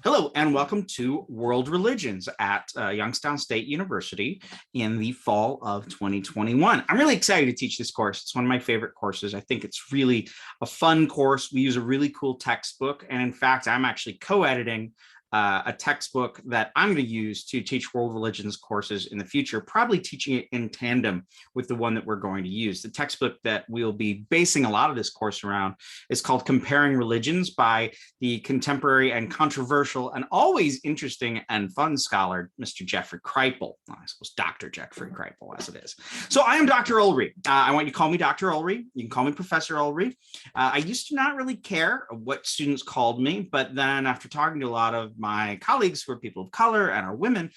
Hello, and welcome to World Religions at Youngstown State University in the fall of 2021. I'm really excited to teach this course. It's one of my favorite courses. I think it's really a fun course. We use a really cool textbook. And in fact, I'm actually co-editing a textbook that I'm going to use to teach world religions courses in the future, probably teaching it in tandem with the one that we're going to use. The textbook that we'll be basing a lot of this course around is called Comparing Religions by the contemporary and controversial and always interesting and fun scholar, Mr. Jeffrey Kripal. I suppose Dr. Jeffrey Kripal as it is. So I am Dr. Ulrey. I want you to call me Dr. Ulrey. You can call me Professor Ulrey. I used to not really care what students called me, but then after talking to a lot of my colleagues who are people of color and are women,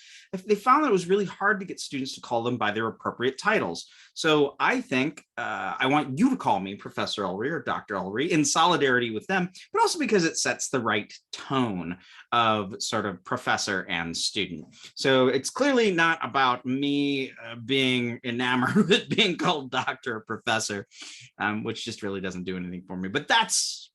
they found that it was really hard to get students to call them by their appropriate titles. So I think I want you to call me Professor Ulrey or Dr. Ulrey in solidarity with them, but also because it sets the right tone of sort of professor and student. So it's clearly not about me being enamored with being called doctor or professor, which just really doesn't do anything for me. But that's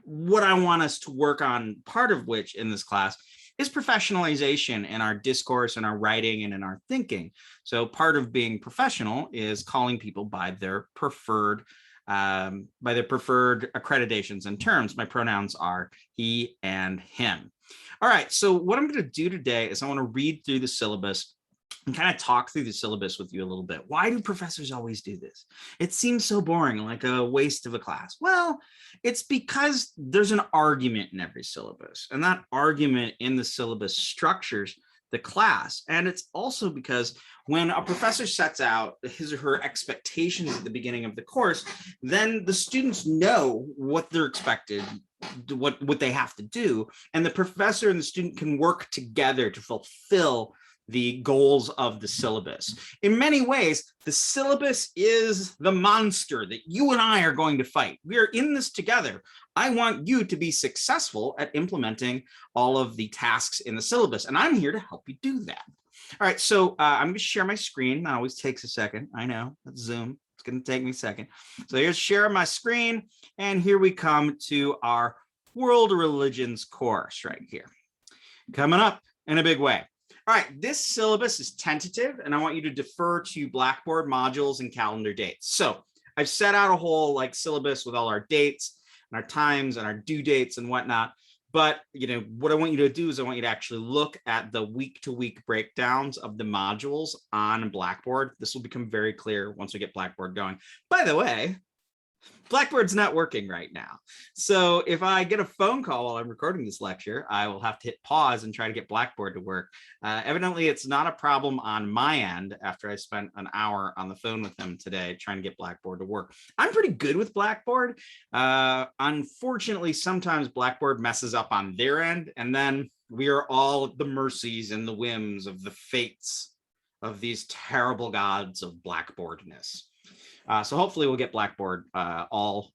what I want us to work on, part of which in this class is professionalization in our discourse and our writing and in our thinking. So part of being professional is calling people by their preferred accreditations and terms. My pronouns are he and him. All right, so what I'm going to do today is I want to read through the syllabus and kind of talk through the syllabus with you a little bit. Why do professors always do this? It seems so boring, like a waste of a class. Well, it's because there's an argument in every syllabus, and that argument in the syllabus structures the class. And it's also because when a professor sets out his or her expectations at the beginning of the course, then the students know what they're expected, what they have to do, and the professor and the student can work together to fulfill the goals of the syllabus. In many ways, the syllabus is the monster that you and I are going to fight. We are in this together. I want you to be successful at implementing all of the tasks in the syllabus, and I'm here to help you do that. All right, so I'm going to share my screen. That always takes a second. I know, that's Zoom. It's going to take me a second. So here's share my screen, and here we come to our World Religions course right here. Coming up in a big way. All right, this syllabus is tentative, and I want you to defer to Blackboard modules and calendar dates. So I've set out a whole syllabus with all our dates and our times and our due dates and whatnot. But what I want you to do is I want you to actually look at the week-to-week breakdowns of the modules on Blackboard. This will become very clear once we get Blackboard going. By the way, Blackboard's not working right now. So if I get a phone call while I'm recording this lecture, I will have to hit pause and try to get Blackboard to work. Evidently, it's not a problem on my end after I spent an hour on the phone with them today trying to get Blackboard to work. I'm pretty good with Blackboard. Unfortunately, sometimes Blackboard messes up on their end, and then we are all at the mercies and the whims of the fates of these terrible gods of Blackboardness. So hopefully we'll get Blackboard all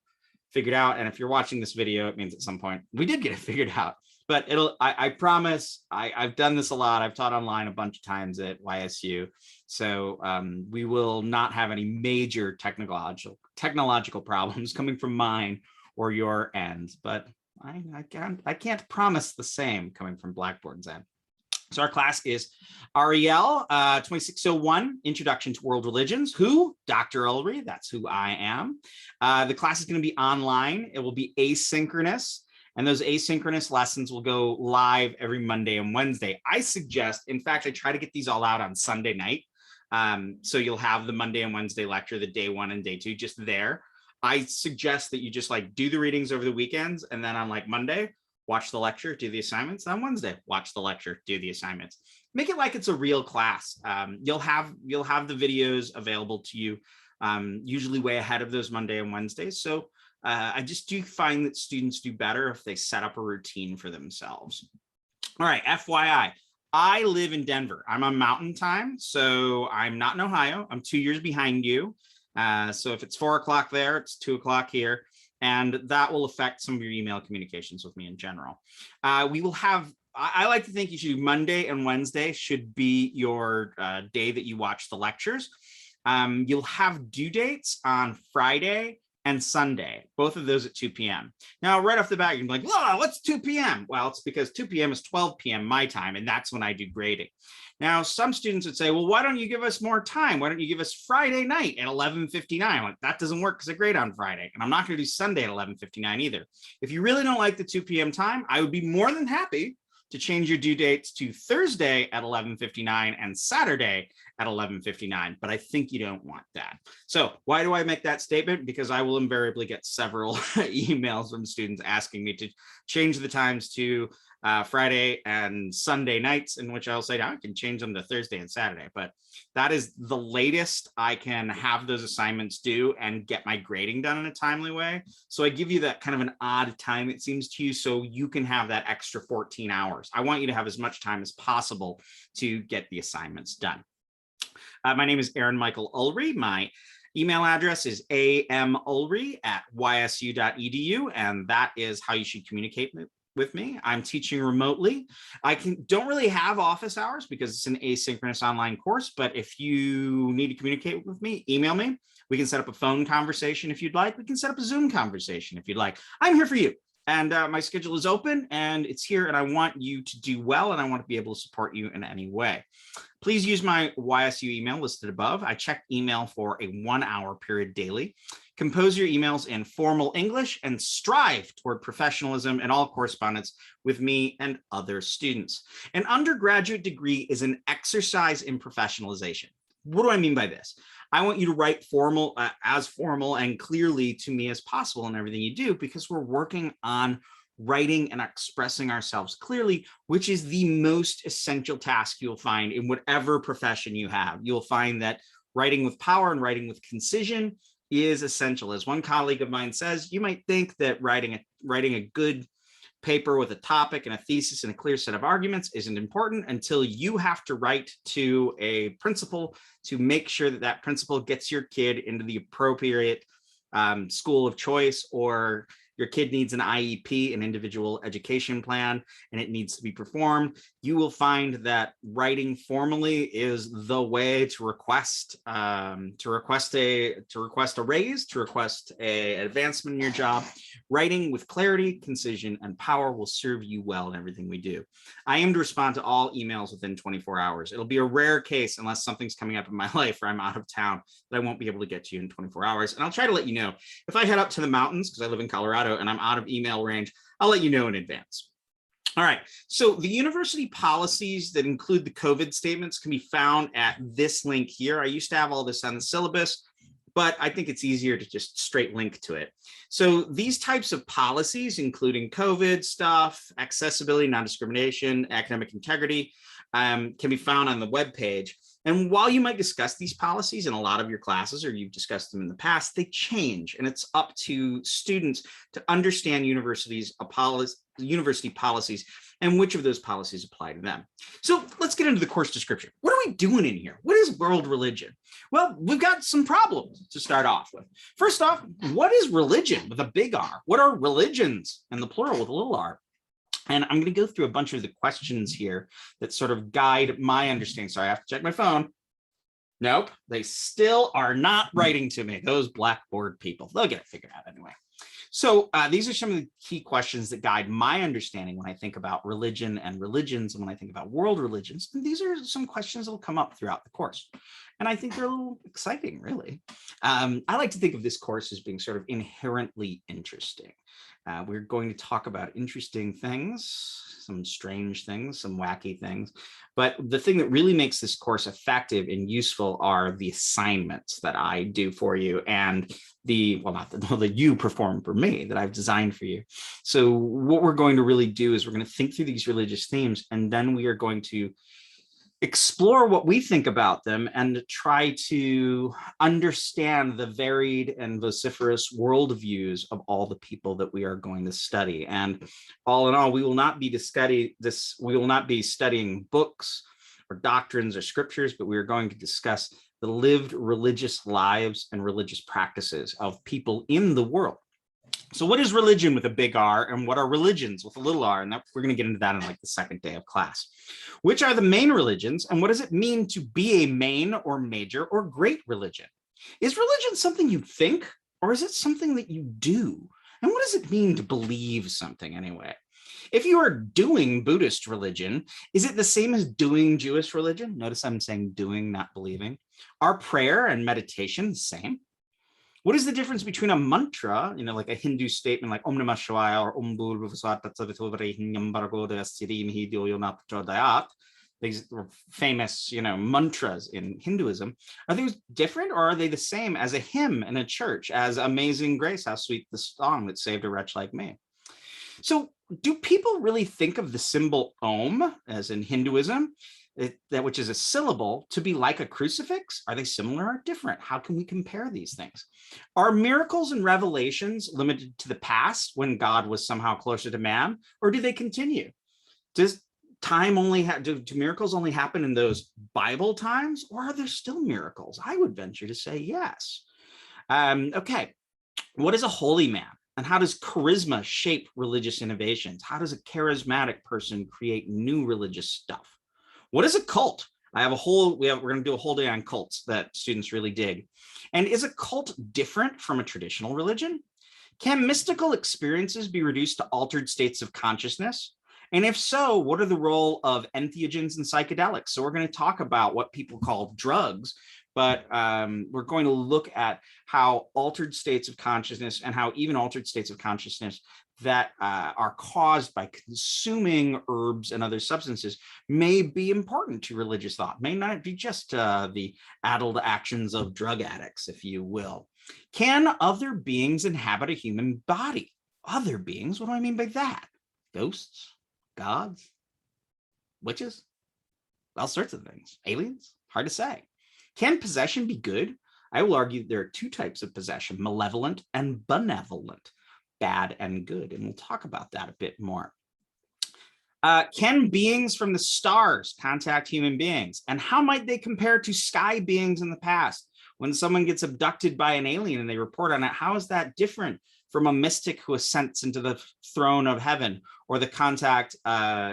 figured out. And if you're watching this video, it means at some point we did get it figured out. But I promise, I've done this a lot. I've taught online a bunch of times at YSU. So we will not have any major technological problems coming from mine or your end. But I can't promise the same coming from Blackboard's end. So our class is REL 2601, Introduction to World Religions. Who? Dr. Ulrey, that's who I am. The class is going to be online. It will be asynchronous, and those asynchronous lessons will go live every Monday and Wednesday. I suggest, in fact, I try to get these all out on Sunday night. So you'll have the Monday and Wednesday lecture, the day 1 and day 2, just there. I suggest that you just do the readings over the weekends, and then on Monday, watch the lecture, do the assignments. On Wednesday, watch the lecture, do the assignments. Make it like it's a real class. You'll have the videos available to you, usually way ahead of those Monday and Wednesdays. So I just do find that students do better if they set up a routine for themselves. All right, FYI, I live in Denver. I'm on Mountain Time, so I'm not in Ohio. I'm 2 years behind you. So if it's 4 o'clock there, it's 2 o'clock here. And that will affect some of your email communications with me in general. We will have, I like to think you should do Monday and Wednesday should be your day that you watch the lectures. You'll have due dates on Friday and Sunday, both of those at 2 p.m. Now, right off the bat, you're like, "Whoa, what's 2 p.m.?" Well, it's because 2 p.m. is 12 p.m. my time, and that's when I do grading. Now, some students would say, well, why don't you give us more time? Why don't you give us Friday night at 11:59? Like, that doesn't work because I grade on Friday, and I'm not going to do Sunday at 11:59 either. If you really don't like the 2 p.m. time, I would be more than happy to change your due dates to Thursday at 11:59 and Saturday at 11:59, but I think you don't want that. So why do I make that statement? Because I will invariably get several emails from students asking me to change the times to Friday and Sunday nights, in which I'll say, I can change them to Thursday and Saturday, but that is the latest I can have those assignments due and get my grading done in a timely way. So I give you that kind of an odd time, it seems to you, so you can have that extra 14 hours. I want you to have as much time as possible to get the assignments done. My name is Aaron Michael Ulrey. My email address is amulrey@ysu.edu, and that is how you should communicate with me. I'm teaching remotely. I don't really have office hours because it's an asynchronous online course, but if you need to communicate with me, email me. We can set up a phone conversation if you'd like. We can set up a Zoom conversation if you'd like. I'm here for you. And my schedule is open and it's here, and I want you to do well, and I want to be able to support you in any way. Please use my YSU email listed above. I check email for a 1-hour period daily. Compose your emails in formal English and strive toward professionalism in all correspondence with me and other students. An undergraduate degree is an exercise in professionalization. What do I mean by this? I want you to write as formal and clearly to me as possible in everything you do, because we're working on writing and expressing ourselves clearly, which is the most essential task you'll find in whatever profession you have. You'll find that writing with power and writing with concision is essential. As one colleague of mine says, you might think that writing a good paper with a topic and a thesis and a clear set of arguments isn't important until you have to write to a principal to make sure that that principal gets your kid into the appropriate school of choice, or your kid needs an IEP, an individual education plan, and it needs to be performed. You will find that writing formally is the way to request a raise, to request an advancement in your job. Writing with clarity, concision, and power will serve you well in everything we do. I aim to respond to all emails within 24 hours. It'll be a rare case, unless something's coming up in my life or I'm out of town, that I won't be able to get to you in 24 hours. And I'll try to let you know. If I head up to the mountains, because I live in Colorado, and I'm out of email range, I'll let you know in advance. All right, so the university policies that include the COVID statements can be found at this link here. I used to have all this on the syllabus, but I think it's easier to just straight link to it. So these types of policies, including COVID stuff, accessibility, non-discrimination, academic integrity, can be found on the webpage. And while you might discuss these policies in a lot of your classes, or you've discussed them in the past, they change, and it's up to students to understand university policies and which of those policies apply to them. So let's get into the course description. What are we doing in here? What is world religion? Well, we've got some problems to start off with. First off, what is religion with a big R? What are religions and the plural with a little r? And I'm going to go through a bunch of the questions here that sort of guide my understanding. Sorry, I have to check my phone. Nope, they still are not writing to me. Those Blackboard people, they'll get it figured out anyway. So these are some of the key questions that guide my understanding when I think about religion and religions, and when I think about world religions. And these are some questions that will come up throughout the course. And I think they're a little exciting, really. I like to think of this course as being sort of inherently interesting. We're going to talk about interesting things, some strange things, some wacky things. But the thing that really makes this course effective and useful are the assignments that I do for you, and that you perform for me, that I've designed for you. So what we're going to really do is we're going to think through these religious themes, and then we are going to explore what we think about them and try to understand the varied and vociferous worldviews of all the people that we are going to study. And all in all, we will not be studying books or doctrines or scriptures, but we are going to discuss the lived religious lives and religious practices of people in the world. So what is religion with a big R, and what are religions with a little r? And we're going to get into that in like the second day of class. Which are the main religions, and what does it mean to be a main or major or great religion? Is religion something you think, or is it something that you do? And what does it mean to believe something anyway? If you are doing Buddhist religion, is it the same as doing Jewish religion? Notice I'm saying doing, not believing. Are prayer and meditation the same? What is the difference between a mantra, like a Hindu statement like Om Namah Shivaya or Om Bhur Bhuvasvat Tatsavitovarihinyam Bhargo Devasthidimhi Dhyo Yo Na Prachodayat? These famous, mantras in Hinduism. Are those different, or are they the same as a hymn in a church, as Amazing Grace, how sweet the song that saved a wretch like me? So do people really think of the symbol Om, as in Hinduism, that which is a syllable, to be like a crucifix? Are they similar or different? How can we compare these things? Are miracles and revelations limited to the past when God was somehow closer to man, or do they continue? Does time only do miracles only happen in those Bible times, or are there still miracles? I would venture to say yes. Okay, what is a holy man? And how does charisma shape religious innovations? How does a charismatic person create new religious stuff? What is a cult? We're going to do a whole day on cults that students really dig. And is a cult different from a traditional religion? Can mystical experiences be reduced to altered states of consciousness? And if so, what are the role of entheogens and psychedelics? So we're going to talk about what people call drugs, but we're going to look at how altered states of consciousness, and how even altered states of consciousness that are caused by consuming herbs and other substances may be important to religious thought, may not be just the addled actions of drug addicts, if you will. Can other beings inhabit a human body? Other beings? What do I mean by that? Ghosts? Gods? Witches? All sorts of things. Aliens? Hard to say. Can possession be good? I will argue there are two types of possession, malevolent and benevolent, bad and good, and we'll talk about that a bit more. Can beings from the stars contact human beings? And how might they compare to sky beings in the past? When someone gets abducted by an alien and they report on it, how is that different from a mystic who ascends into the throne of heaven, or the contact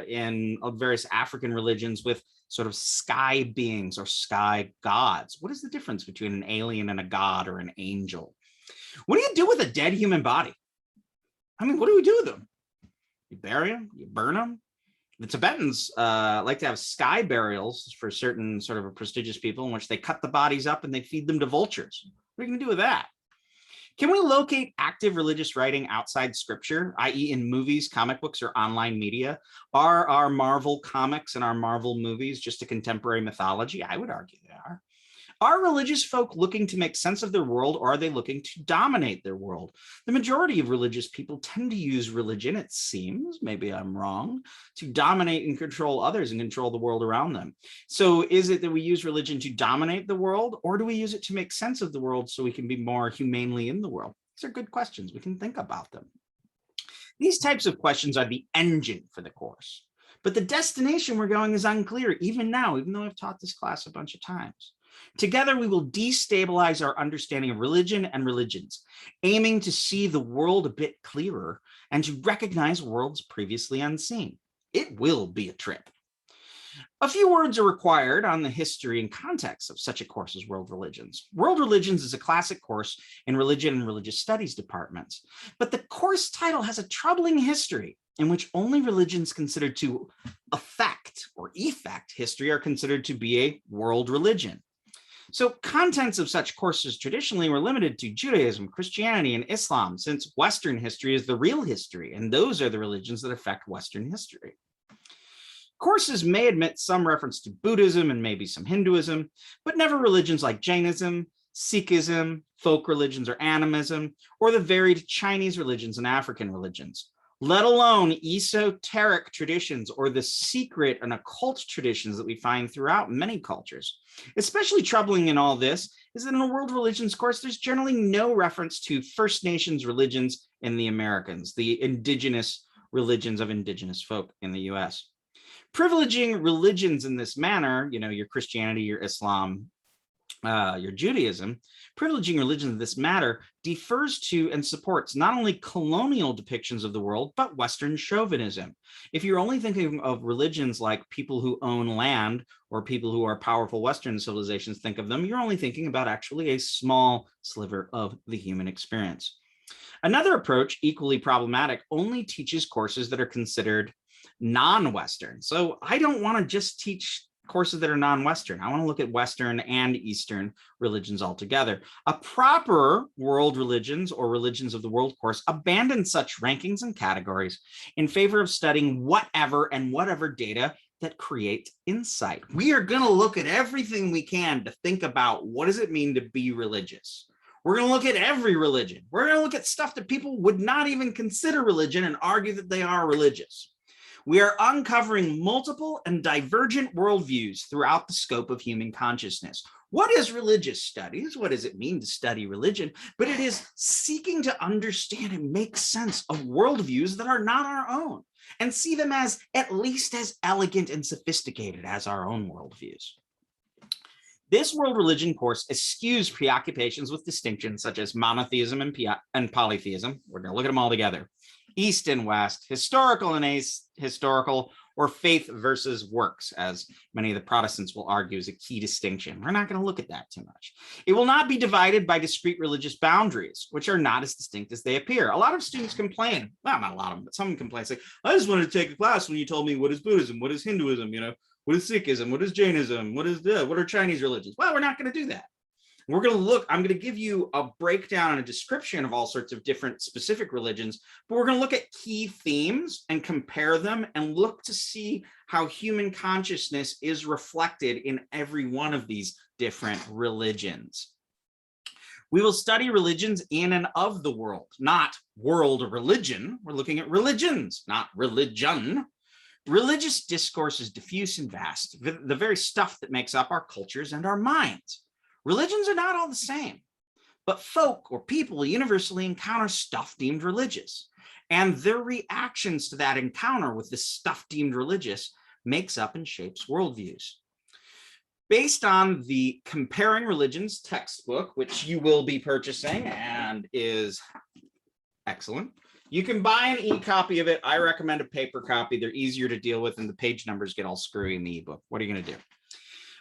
in various African religions with sort of sky beings or sky gods? What is the difference between an alien and a god or an angel? What do you do with a dead human body? I mean, what do we do with them? You bury them? You burn them? The Tibetans like to have sky burials for certain sort of prestigious people, in which they cut the bodies up and they feed them to vultures. What are you going to do with that? Can we locate active religious writing outside scripture, i.e. in movies, comic books, or online media? Are our Marvel comics and our Marvel movies just a contemporary mythology? I would argue they are. Are religious folk looking to make sense of their world, or are they looking to dominate their world? The majority of religious people tend to use religion, it seems, maybe I'm wrong, to dominate and control others and control the world around them. So is it that we use religion to dominate the world, or do we use it to make sense of the world so we can be more humanely in the world? These are good questions. We can think about them. These types of questions are the engine for the course, but the destination we're going is unclear, even now, even though I've taught this class a bunch of times. Together, we will destabilize our understanding of religion and religions, aiming to see the world a bit clearer and to recognize worlds previously unseen. It will be a trip. A few words are required on the history and context of such a course as World Religions. World Religions is a classic course in religion and religious studies departments, but the course title has a troubling history in which only religions considered to affect or effect history are considered to be a world religion. So contents of such courses traditionally were limited to Judaism, Christianity, and Islam, since Western history is the real history, and those are the religions that affect Western history. Courses may admit some reference to Buddhism and maybe some Hinduism, but never religions like Jainism, Sikhism, folk religions or animism, or the varied Chinese religions and African religions, let alone esoteric traditions or the secret and occult traditions that we find throughout many cultures. Especially troubling in all this is that in a world religions course, there's generally no reference to First Nations religions in the Americans, the indigenous religions of indigenous folk in the US. Privileging religions in this manner, your Christianity, your Islam, your Judaism, privileging religion in this matter defers to and supports not only colonial depictions of the world, but Western chauvinism. If you're only thinking of religions like people who own land or people who are powerful Western civilizations think of them, you're only thinking about actually a small sliver of the human experience. Another approach, equally problematic, only teaches courses that are considered non-Western. So I don't want to just teach courses that are non-Western. I want to look at Western and Eastern religions altogether. A proper world religions or religions of the world course abandon such rankings and categories in favor of studying whatever and whatever data that create insight. We are going to look at everything we can to think about what does it mean to be religious. We're going to look at every religion. We're going to look at stuff that people would not even consider religion and argue that they are religious. We are uncovering multiple and divergent worldviews throughout the scope of human consciousness. What is religious studies? What does it mean to study religion? But it is seeking to understand and make sense of worldviews that are not our own and see them as at least as elegant and sophisticated as our own worldviews. This world religion course eschews preoccupations with distinctions such as monotheism and polytheism. We're going to look at them all together. East and West, historical and ahistorical, or faith versus works, as many of the Protestants will argue is a key distinction. We're not going to look at that too much. It will not be divided by discrete religious boundaries, which are not as distinct as they appear. A lot of students complain, well, not a lot of them, but some complain, say, I just wanted to take a class when you told me what is Buddhism, what is Hinduism, what is Sikhism, what is Jainism, what are Chinese religions? Well, we're not going to do that. We're going to look, I'm going to give you a breakdown and a description of all sorts of different specific religions, but we're going to look at key themes and compare them and look to see how human consciousness is reflected in every one of these different religions. We will study religions in and of the world, not world religion. We're looking at religions, not religion. Religious discourse is diffuse and vast, the very stuff that makes up our cultures and our minds. Religions are not all the same, but folk or people universally encounter stuff deemed religious, and their reactions to that encounter with this stuff deemed religious makes up and shapes worldviews. Based on the Comparing Religions textbook, which you will be purchasing and is excellent, you can buy an e-copy of it. I recommend a paper copy. They're easier to deal with and the page numbers get all screwy in the ebook. What are you going to do?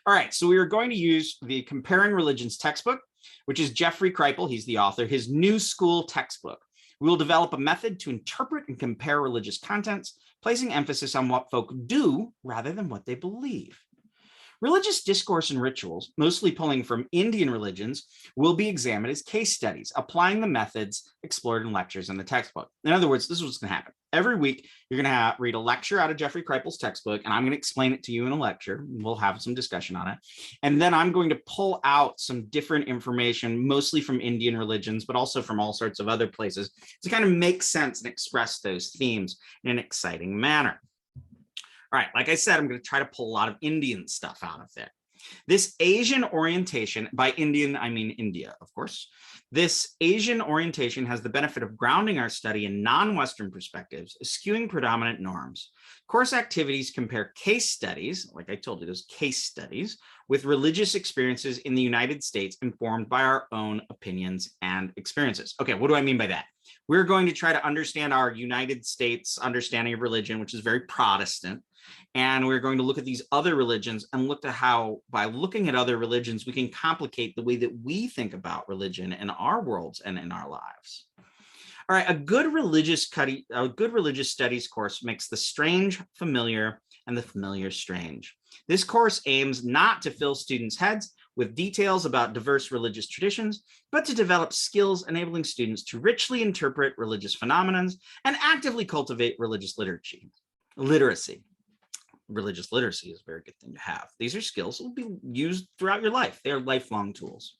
All right, so we are going to use the Comparing Religions textbook, which is Jeffrey Kripal, he's the author, his New School textbook. We will develop a method to interpret and compare religious contents, placing emphasis on what folk do rather than what they believe. Religious discourse and rituals, mostly pulling from Indian religions, will be examined as case studies, applying the methods explored in lectures in the textbook. In other words, this is what's going to happen. Every week, you're going to read a lecture out of Jeffrey Kripal's textbook, and I'm going to explain it to you in a lecture. We'll have some discussion on it. And then I'm going to pull out some different information, mostly from Indian religions, but also from all sorts of other places, to kind of make sense and express those themes in an exciting manner. All right, like I said, I'm going to try to pull a lot of Indian stuff out of it. This Asian orientation, by Indian, I mean India, of course. This Asian orientation has the benefit of grounding our study in non-Western perspectives, eschewing predominant norms. Course activities compare case studies, like I told you, those case studies, with religious experiences in the United States informed by our own opinions and experiences. Okay, what do I mean by that? We're going to try to understand our United States understanding of religion, which is very Protestant. And we're going to look at these other religions and look at how, by looking at other religions, we can complicate the way that we think about religion in our worlds and in our lives. All right, a good religious studies course makes the strange familiar and the familiar strange. This course aims not to fill students' heads with details about diverse religious traditions, but to develop skills enabling students to richly interpret religious phenomena and actively cultivate religious literacy. Religious literacy is a very good thing to have. These are skills that will be used throughout your life. They are lifelong tools.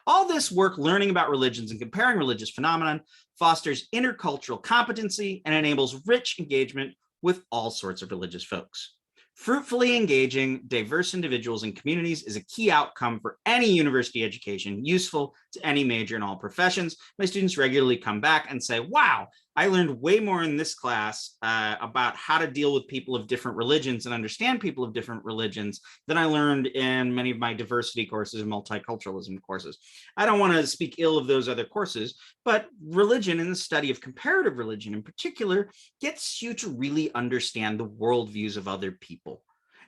All this work learning about religions and comparing religious phenomena fosters intercultural competency and enables rich engagement with all sorts of religious folks. Fruitfully engaging diverse individuals and communities is a key outcome for any university education, useful to any major in all professions. My students regularly come back and say, wow, I learned way more in this class about how to deal with people of different religions and understand people of different religions than I learned in many of my diversity courses and multiculturalism courses. I don't want to speak ill of those other courses, but religion and the study of comparative religion in particular gets you to really understand the worldviews of other people.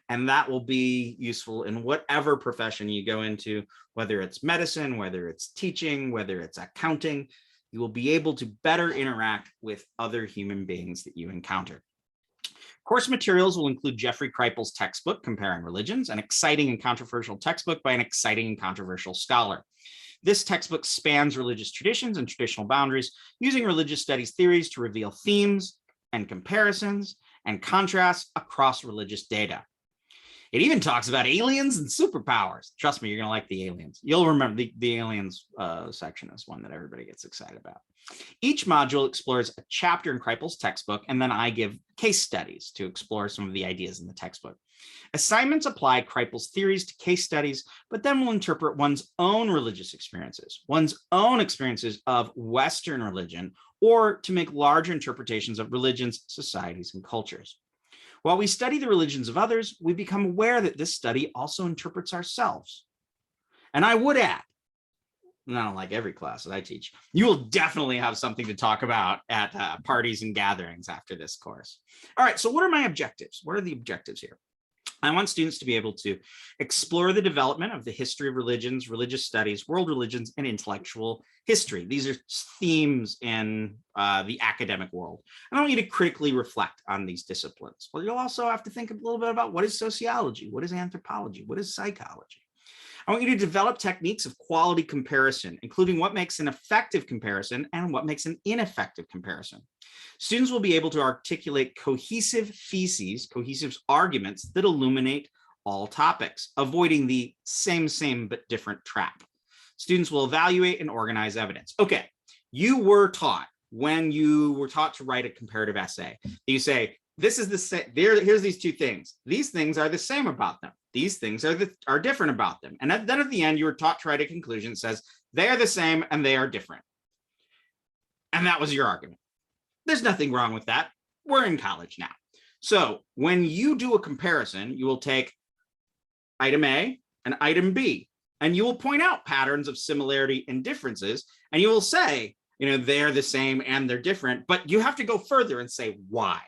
And that will be useful in whatever profession you go into, whether it's medicine, whether it's teaching, whether it's accounting. You will be able to better interact with other human beings that you encounter. Course materials will include Jeffrey Kripal's textbook, Comparing Religions, an exciting and controversial textbook by an exciting and controversial scholar. This textbook spans religious traditions and traditional boundaries, using religious studies theories to reveal themes and comparisons and contrasts across religious data. It even talks about aliens and superpowers. Trust me, you're going to like the aliens. You'll remember the aliens section is one that everybody gets excited about. Each module explores a chapter in Kripal's textbook, and then I give case studies to explore some of the ideas in the textbook. Assignments apply Kripal's theories to case studies, but then will interpret one's own religious experiences, one's own experiences of Western religion, or to make larger interpretations of religions, societies, and cultures. While we study the religions of others, we become aware that this study also interprets ourselves. And I would add, not like every class that I teach, you will definitely have something to talk about at parties and gatherings after this course. All right, so what are my objectives? What are the objectives here? I want students to be able to explore the development of the history of religions, religious studies, world religions, and intellectual history. These are themes in the academic world. And I want you to critically reflect on these disciplines. Well, you'll also have to think a little bit about what is sociology, what is anthropology, what is psychology. I want you to develop techniques of quality comparison, including what makes an effective comparison and what makes an ineffective comparison. Students will be able to articulate cohesive theses, cohesive arguments that illuminate all topics, avoiding the same but different trap. Students will evaluate and organize evidence. Okay, you were taught when you were taught to write a comparative essay, you say, this is the same, here's these two things. These things are the same about them. These things are different about them. And then at the end, you were taught to write a conclusion that says they are the same and they are different. And that was your argument. There's nothing wrong with that. We're in college now. So when you do a comparison, you will take item A and item B, and you will point out patterns of similarity and differences, and you will say, they're the same and they're different, but you have to go further and say why.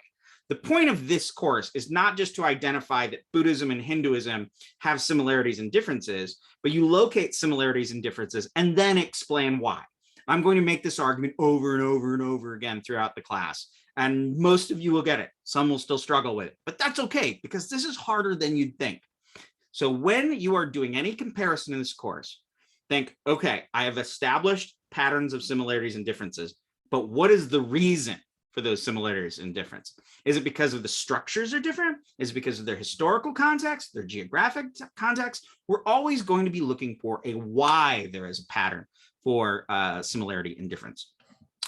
The point of this course is not just to identify that Buddhism and Hinduism have similarities and differences, but you locate similarities and differences and then explain why. I'm going to make this argument over and over and over again throughout the class, and most of you will get it. Some will still struggle with it, but that's okay because this is harder than you'd think. So when you are doing any comparison in this course, think, okay, I have established patterns of similarities and differences, but what is the reason for those similarities and difference? Is it because of the structures are different? Is it because of their historical context, their geographic context? We're always going to be looking for a why there is a pattern for similarity and difference.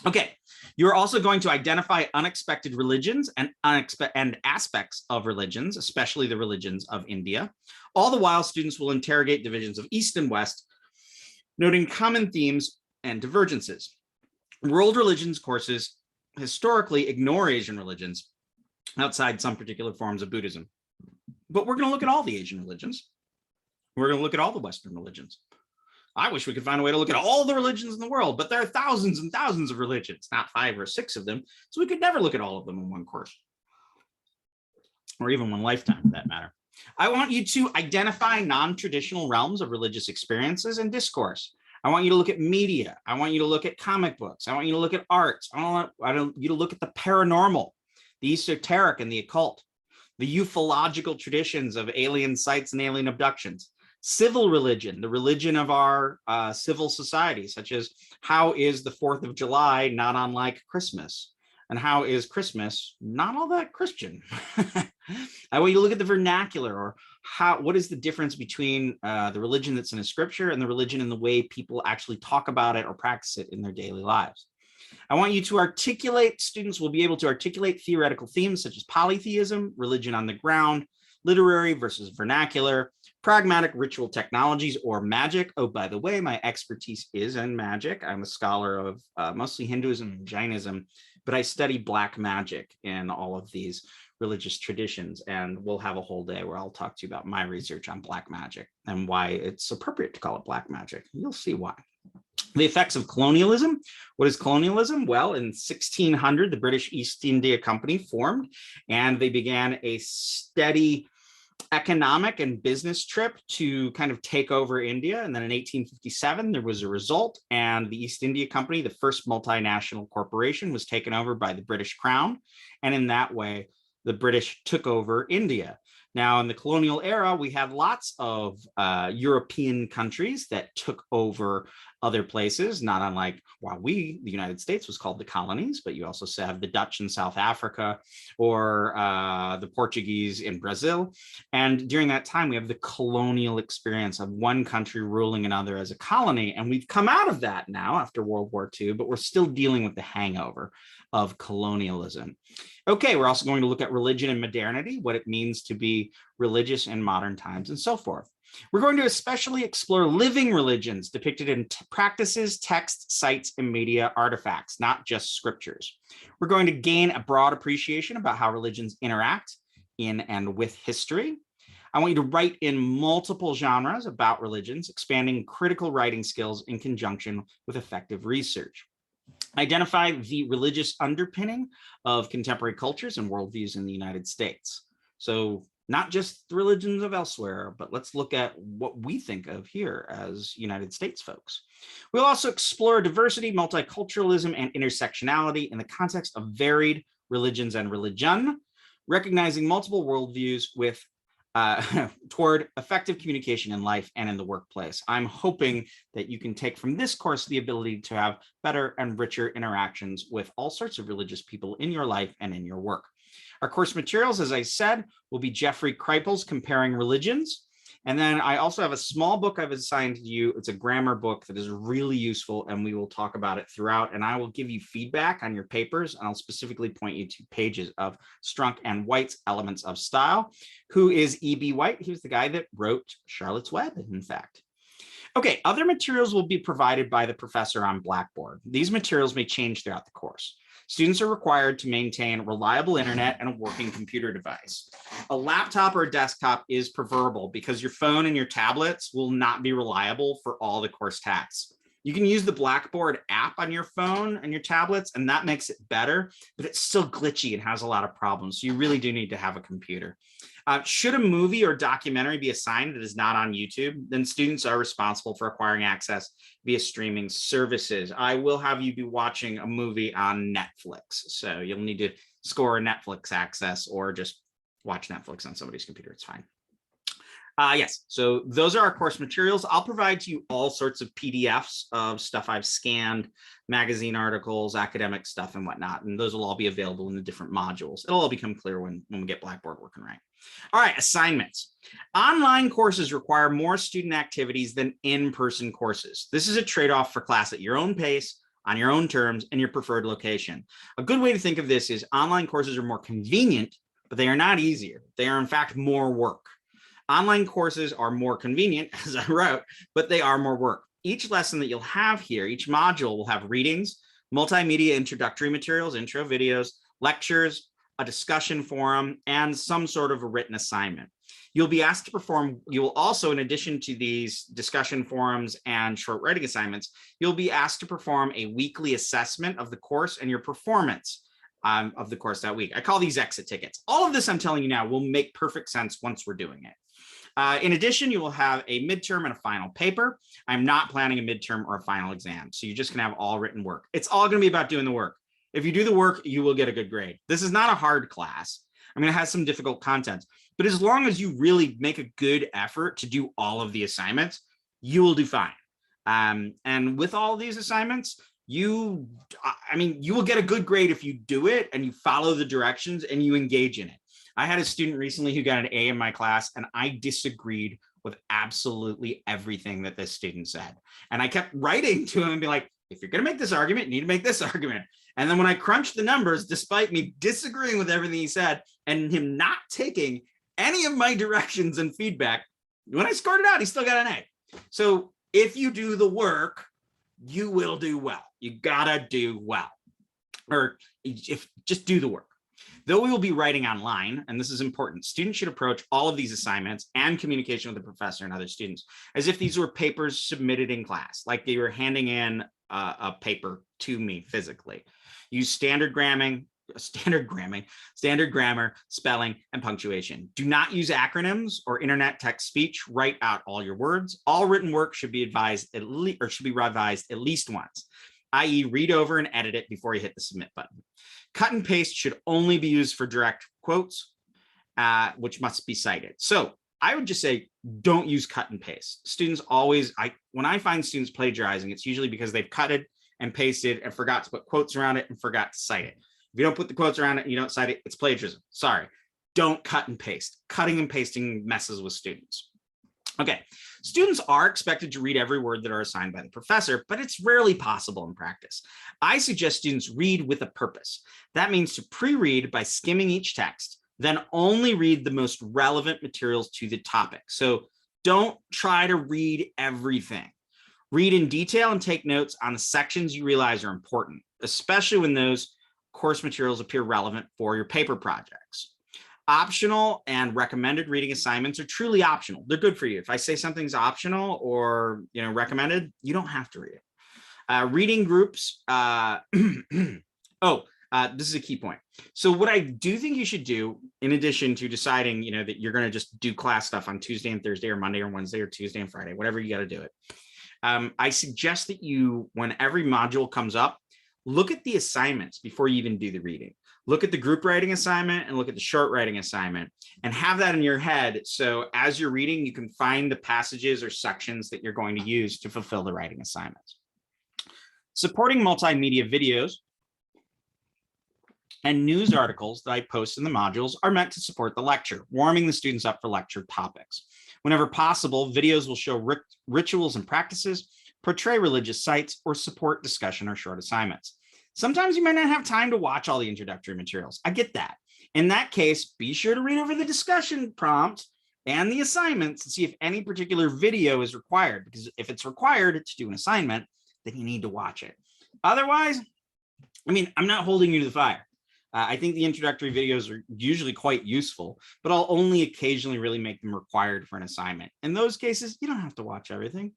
Okay, you're also going to identify unexpected religions and aspects of religions, especially the religions of India. All the while, students will interrogate divisions of East and West, noting common themes and divergences. World religions courses historically ignore Asian religions outside some particular forms of Buddhism. But we're going to look at all the Asian religions. We're going to look at all the Western religions. I wish we could find a way to look at all the religions in the world, but there are thousands and thousands of religions, not 5 or 6 of them. So we could never look at all of them in one course, or even one lifetime for that matter. I want you to identify non-traditional realms of religious experiences and discourse. I want you to look at media. I want you to look at comic books. I want you to look at arts. I want you to look at the paranormal, the esoteric and the occult, the ufological traditions of alien sites and alien abductions, civil religion, the religion of our civil society, such as how is the 4th of July not unlike Christmas? And how is Christmas not all that Christian? I want you to look at the vernacular, or what is the difference between the religion that's in a scripture and the religion in the way people actually talk about it or practice it in their daily lives. I want you to articulate, students will be able to articulate theoretical themes such as polytheism, religion on the ground, literary versus vernacular, pragmatic ritual technologies, or magic. Oh, by the way, my expertise is in magic. I'm a scholar of mostly Hinduism and Jainism, but I study black magic in all of these religious traditions, and we'll have a whole day where I'll talk to you about my research on black magic and why it's appropriate to call it black magic. You'll see why. The effects of colonialism. What is colonialism? Well, in 1600, the British East India Company formed, and they began a steady economic and business trip to kind of take over India. And then in 1857, there was a result, and the East India Company, the first multinational corporation, was taken over by the British Crown. And in that way, the British took over India. Now, in the colonial era, we had lots of European countries that took over other places, not unlike the United States was called the colonies, but you also have the Dutch in South Africa, or the Portuguese in Brazil. And during that time, we have the colonial experience of one country ruling another as a colony. And we've come out of that now after World War II, but we're still dealing with the hangover of colonialism. Okay, we're also going to look at religion and modernity, what it means to be religious in modern times, and so forth. We're going to especially explore living religions depicted in practices, texts, sites, and media artifacts, not just scriptures. We're going to gain a broad appreciation about how religions interact in and with history. I want you to write in multiple genres about religions, expanding critical writing skills in conjunction with effective research. Identify the religious underpinning of contemporary cultures and worldviews in the United States. So not just the religions of elsewhere, but let's look at what we think of here as United States folks. We'll also explore diversity, multiculturalism, and intersectionality in the context of varied religions and religion, recognizing multiple worldviews with toward effective communication in life and in the workplace. I'm hoping that you can take from this course the ability to have better and richer interactions with all sorts of religious people in your life and in your work. Our course materials, as I said, will be Jeffrey Kripal's Comparing Religions. And then I also have a small book I've assigned to you. It's a grammar book that is really useful, and we will talk about it throughout. And I will give you feedback on your papers, and I'll specifically point you to pages of Strunk and White's Elements of Style. Who is E.B. White? He was the guy that wrote Charlotte's Web, in fact. Okay, other materials will be provided by the professor on Blackboard. These materials may change throughout the course. Students are required to maintain reliable internet and a working computer device. A laptop or a desktop is preferable because your phone and your tablets will not be reliable for all the course tasks. You can use the Blackboard app on your phone and your tablets, and that makes it better, but it's still glitchy and has a lot of problems. So you really do need to have a computer. Should a movie or documentary be assigned that is not on YouTube, then students are responsible for acquiring access via streaming services. I will have you be watching a movie on Netflix, so you'll need to score a Netflix access or just watch Netflix on somebody's computer. It's fine. Yes, so those are our course materials. I'll provide to you all sorts of PDFs of stuff I've scanned, magazine articles, academic stuff, and whatnot, and those will all be available in the different modules. It'll all become clear when we get Blackboard working right. All right, assignments. Online courses require more student activities than in-person courses. This is a trade-off for class at your own pace, on your own terms, and your preferred location. A good way to think of this is online courses are more convenient, but they are not easier. They are, in fact, more work. Online courses are more convenient, as I wrote, but they are more work. Each lesson that you'll have here, each module will have readings, multimedia introductory materials, intro videos, lectures, a discussion forum, and some sort of a written assignment. You'll be asked to perform, you will also, in addition to these discussion forums and short writing assignments, you'll be asked to perform a weekly assessment of the course and your performance of the course that week. I call these exit tickets. All of this I'm telling you now will make perfect sense once we're doing it. In addition, you will have a midterm and a final paper. I'm not planning a midterm or a final exam, so you're just gonna have all written work. It's all gonna be about doing the work. If you do the work, you will get a good grade. This is not a hard class. I'm gonna have some difficult content, but as long as you really make a good effort to do all of the assignments, you will do fine. And with all of these assignments, you will get a good grade if you do it and you follow the directions and you engage in it. I had a student recently who got an A in my class, and I disagreed with absolutely everything that this student said. And I kept writing to him and be like, if you're going to make this argument, you need to make this argument. And then when I crunched the numbers, despite me disagreeing with everything he said and him not taking any of my directions and feedback, when I scored it out, he still got an A. So if you do the work, you will do well. You gotta do well. or if just do the work. Though we will be writing online, and this is important, students should approach all of these assignments and communication with the professor and other students as if these were papers submitted in class, like they were handing in a paper to me physically. Use standard grammar, spelling, and punctuation. Do not use acronyms or internet text speech. Write out all your words. All written work should be revised at least once, i.e. read over and edit it before you hit the submit button. Cut and paste should only be used for direct quotes, which must be cited. So I would just say, don't use cut and paste. Students always, when I find students plagiarizing, it's usually because they've cut it and pasted and forgot to put quotes around it and forgot to cite it. If you don't put the quotes around it and you don't cite it, it's plagiarism. Sorry, don't cut and paste. Cutting and pasting messes with students. Okay, students are expected to read every word that are assigned by the professor, but it's rarely possible in practice. I suggest students read with a purpose. That means to pre-read by skimming each text, then only read the most relevant materials to the topic. So don't try to read everything. Read in detail and take notes on the sections you realize are important, especially when those course materials appear relevant for your paper projects. Optional and recommended reading assignments are truly optional. They're good for you. If I say something's optional or recommended, you don't have to read it. Reading groups. This is a key point. So what I do think you should do, in addition to deciding that you're going to just do class stuff on Tuesday and Thursday or Monday or Wednesday or Tuesday and Friday, whatever you got to do it. I suggest that you, when every module comes up, look at the assignments before you even do the reading. Look at the group writing assignment and look at the short writing assignment and have that in your head. So as you're reading, you can find the passages or sections that you're going to use to fulfill the writing assignments. Supporting multimedia videos and news articles that I post in the modules are meant to support the lecture, warming the students up for lecture topics. Whenever possible, videos will show rituals and practices, portray religious sites, or support discussion or short assignments. Sometimes you might not have time to watch all the introductory materials. I get that. In that case, be sure to read over the discussion prompt and the assignments to see if any particular video is required, because if it's required to do an assignment, then you need to watch it. Otherwise, I'm not holding you to the fire. I think the introductory videos are usually quite useful, but I'll only occasionally really make them required for an assignment. In those cases, you don't have to watch everything.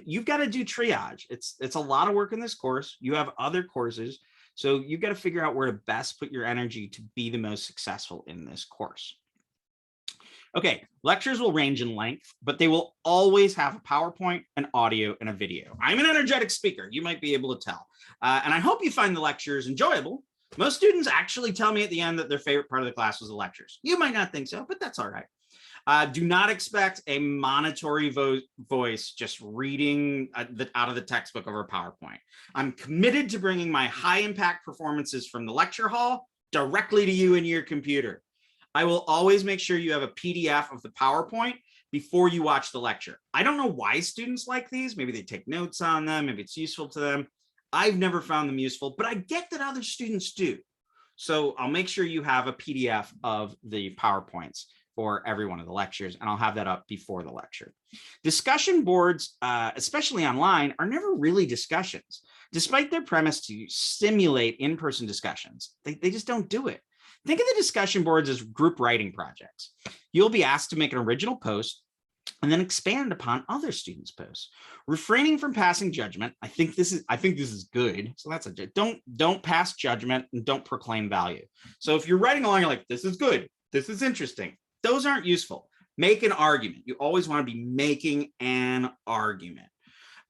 You've got to do triage. It's a lot of work in this course. You have other courses, so you've got to figure out where to best put your energy to be the most successful in this course. Okay, lectures will range in length, but they will always have a PowerPoint, an audio, and a video. I'm an energetic speaker. You might be able to tell. And I hope you find the lectures enjoyable. Most students actually tell me at the end that their favorite part of the class was the lectures. You might not think so, but that's all right. Do not expect a monitory voice just reading out of the textbook over PowerPoint. I'm committed to bringing my high impact performances from the lecture hall directly to you in your computer. I will always make sure you have a PDF of the PowerPoint before you watch the lecture. I don't know why students like these. Maybe they take notes on them. Maybe it's useful to them. I've never found them useful, but I get that other students do. So I'll make sure you have a PDF of the PowerPoints for every one of the lectures, and I'll have that up before the lecture. Discussion boards, especially online, are never really discussions. Despite their premise to simulate in-person discussions, they just don't do it. Think of the discussion boards as group writing projects. You'll be asked to make an original post and then expand upon other students' posts. Refraining from passing judgment, I think this is good. So that's don't pass judgment and don't proclaim value. So if you're writing along, you're like, this is good, this is interesting. Those aren't useful. Make an argument. You always want to be making an argument.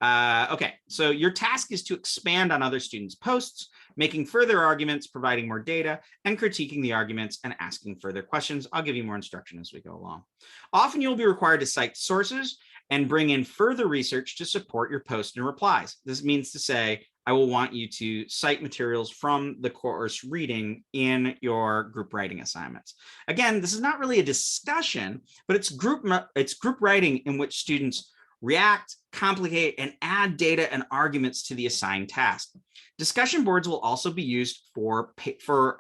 Okay, so your task is to expand on other students' posts, making further arguments, providing more data, and critiquing the arguments and asking further questions. I'll give you more instruction as we go along. Often you'll be required to cite sources and bring in further research to support your post and replies. This means to say, I will want you to cite materials from the course reading in your group writing assignments. Again, this is not really a discussion, but it's group writing in which students react, complicate, and add data and arguments to the assigned task. Discussion boards will also be used for paper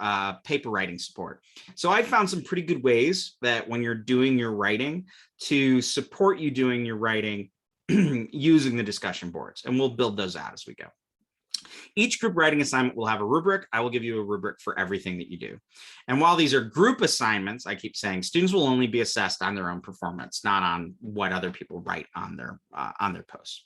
writing support. So I found some pretty good ways that when you're doing your writing to support you doing your writing using the discussion boards, and we'll build those out as we go. Each group writing assignment will have a rubric. I will give you a rubric for everything that you do. And while these are group assignments, I keep saying students will only be assessed on their own performance, not on what other people write on their posts.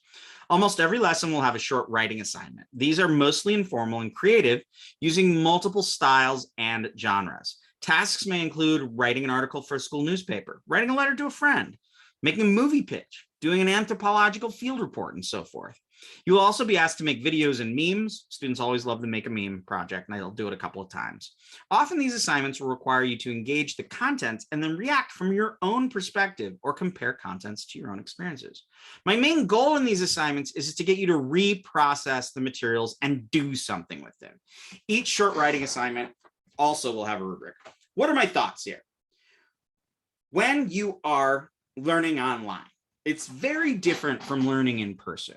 Almost every lesson will have a short writing assignment. These are mostly informal and creative, using multiple styles and genres. Tasks may include writing an article for a school newspaper, writing a letter to a friend, making a movie pitch, doing an anthropological field report, and so forth. You will also be asked to make videos and memes. Students always love to make a meme project, and they'll do it a couple of times. Often these assignments will require you to engage the content and then react from your own perspective or compare contents to your own experiences. My main goal in these assignments is to get you to reprocess the materials and do something with them. Each short writing assignment also will have a rubric. What are my thoughts here? When you are learning online, it's very different from learning in person.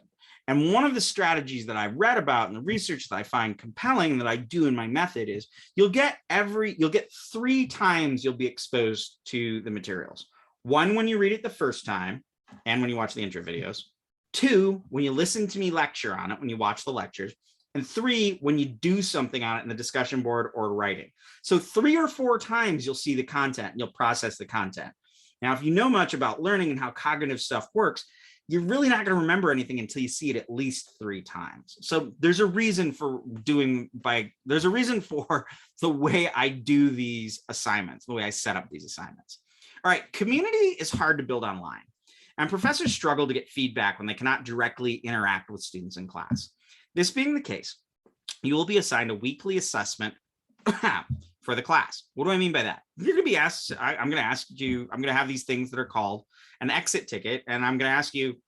And one of the strategies that I've read about and the research that I find compelling and that I do in my method is you'll get 3 times you'll be exposed to the materials. 1, when you read it the first time and when you watch the intro videos. 2, when you listen to me lecture on it, when you watch the lectures. And 3, when you do something on it in the discussion board or writing. So 3 or 4 times you'll see the content and you'll process the content. Now, if you know much about learning and how cognitive stuff works, you're really not going to remember anything until you see it at least 3 times. So there's a reason for the way I do these assignments, the way I set up these assignments. All right, community is hard to build online, and professors struggle to get feedback when they cannot directly interact with students in class. This being the case, you will be assigned a weekly assessment for the class. What do I mean by that? You're going to be asked, I'm going to have these things that are called an exit ticket, and I'm going to ask you,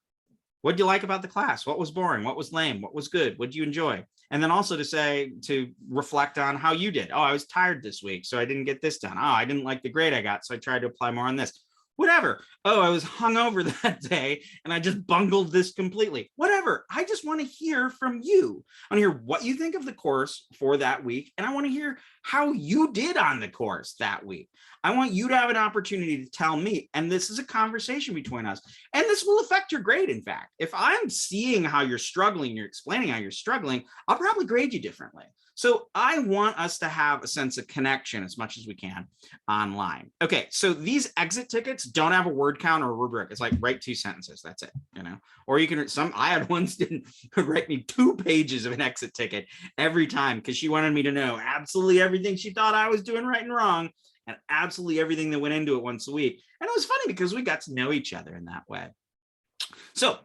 what did you like about the class? What was boring? What was lame? What was good? What did you enjoy? And then also to reflect on how you did. Oh, I was tired this week, so I didn't get this done. Oh, I didn't like the grade I got, so I tried to apply more on this. Whatever. Oh, I was hungover that day and I just bungled this completely. Whatever. I just want to hear from you. I want to hear what you think of the course for that week. And I want to hear how you did on the course that week. I want you to have an opportunity to tell me. And this is a conversation between us. And this will affect your grade, in fact. If I'm seeing how you're struggling, you're explaining how you're struggling, I'll probably grade you differently. So I want us to have a sense of connection as much as we can online. Okay, so these exit tickets don't have a word count or a rubric. It's like write 2 sentences, that's it, you know? Or you can, I had one student who write me 2 pages of an exit ticket every time because she wanted me to know absolutely everything she thought I was doing right and wrong and absolutely everything that went into it once a week. And it was funny because we got to know each other in that way. So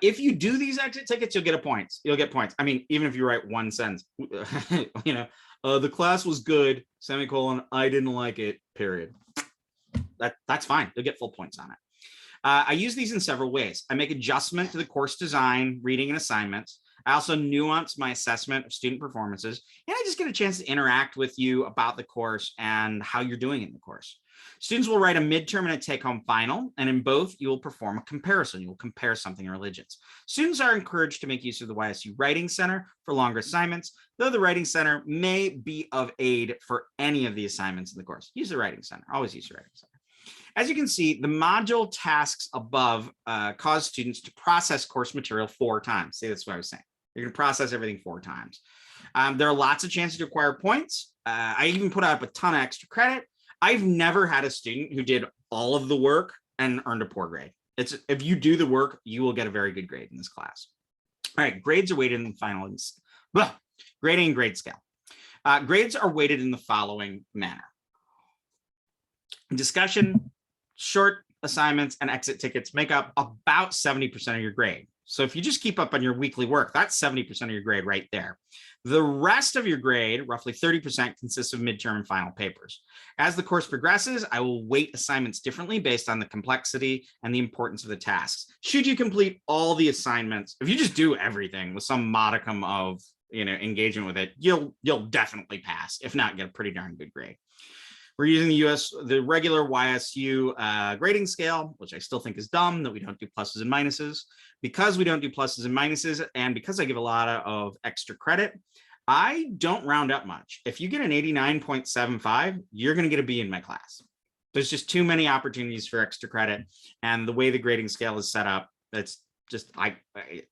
if you do these exit tickets, you'll get points. You'll get points. I mean, even if you write 1 sentence, you know, the class was good, semicolon, I didn't like it, period. That's fine. You'll get full points on it. I use these in several ways. I make adjustment to the course design, reading, and assignments. I also nuance my assessment of student performances, and I just get a chance to interact with you about the course and how you're doing in the course. Students will write a midterm and a take-home final, and in both, you will perform a comparison. You will compare something in religions. Students are encouraged to make use of the YSU Writing Center for longer assignments, though the Writing Center may be of aid for any of the assignments in the course. Use the Writing Center. Always use the Writing Center. As you can see, the module tasks above cause students to process course material 4 times. See, that's what I was saying. You're going to process everything 4 times. There are lots of chances to acquire points. I even put up a ton of extra credit. I've never had a student who did all of the work and earned a poor grade. If you do the work, you will get a very good grade in this class. All right, grades are weighted in the final grading and grade scale. Grades are weighted in the following manner. Discussion, short assignments, and exit tickets make up about 70% of your grade. So if you just keep up on your weekly work, that's 70% of your grade right there. The rest of your grade, roughly 30%, consists of midterm and final papers. As the course progresses, I will weight assignments differently based on the complexity and the importance of the tasks. Should you complete all the assignments, if you just do everything with some modicum of engagement with it, you'll definitely pass. If not, get a pretty darn good grade. We're using the regular YSU grading scale, which I still think is dumb that we don't do pluses and minuses. Because we don't do pluses and minuses, and because I give a lot of extra credit, I don't round up much. If you get an 89.75, you're going to get a B in my class. There's just too many opportunities for extra credit, and the way the grading scale is set up, that's just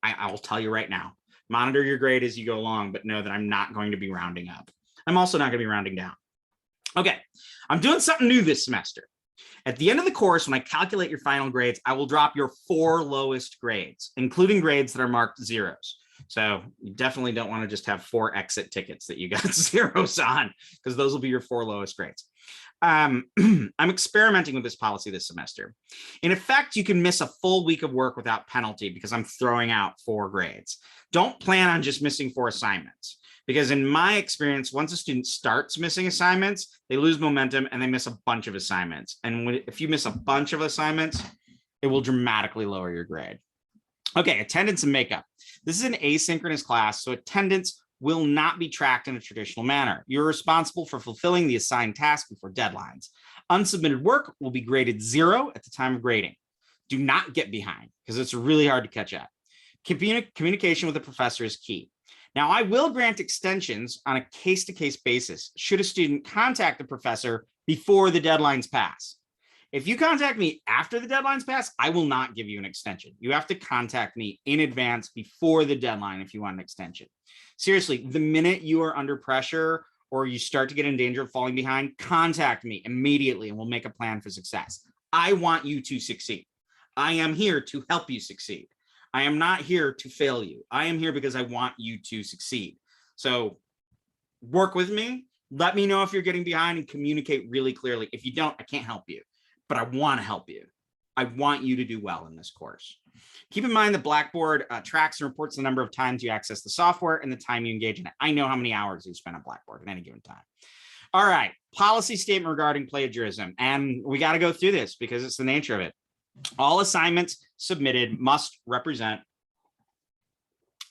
I'll tell you right now. Monitor your grade as you go along, but know that I'm not going to be rounding up. I'm also not going to be rounding down. Okay, I'm doing something new this semester. At the end of the course, when I calculate your final grades, I will drop your 4 lowest grades, including grades that are marked zeros. So you definitely don't want to just have 4 exit tickets that you got zeros on, because those will be your 4 lowest grades. I'm experimenting with this policy this semester. In effect, you can miss a full week of work without penalty because I'm throwing out 4 grades. Don't plan on just missing 4 assignments, because in my experience, once a student starts missing assignments, they lose momentum and they miss a bunch of assignments. And if you miss a bunch of assignments, it will dramatically lower your grade. Okay, attendance and makeup. This is an asynchronous class, so attendance will not be tracked in a traditional manner. You're responsible for fulfilling the assigned task before deadlines. Unsubmitted work will be graded 0 at the time of grading. Do not get behind, because it's really hard to catch up. Communication with the professor is key. Now, I will grant extensions on a case-to-case basis should a student contact the professor before the deadlines pass. If you contact me after the deadlines pass, I will not give you an extension. You have to contact me in advance before the deadline if you want an extension. Seriously, the minute you are under pressure or you start to get in danger of falling behind, contact me immediately and we'll make a plan for success. I want you to succeed. I am here to help you succeed. I am not here to fail you. I am here because I want you to succeed. So work with me. Let me know if you're getting behind and communicate really clearly. If you don't, I can't help you, but I want to help you. I want you to do well in this course. Keep in mind that Blackboard tracks and reports the number of times you access the software and the time you engage in it. I know how many hours you spend on Blackboard at any given time. All right, policy statement regarding plagiarism. And we got to go through this because it's the nature of it. All assignments submitted must represent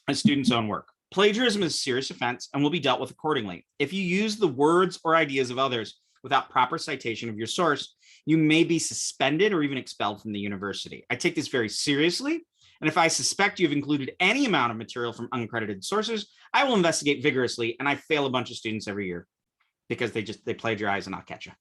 a student's own work. Plagiarism is a serious offense and will be dealt with accordingly. If you use the words or ideas of others without proper citation of your source, you may be suspended or even expelled from the university. I take this very seriously, and if I suspect you've included any amount of material from uncredited sources, I will investigate vigorously, and I fail a bunch of students every year because they plagiarize and I'll catch you.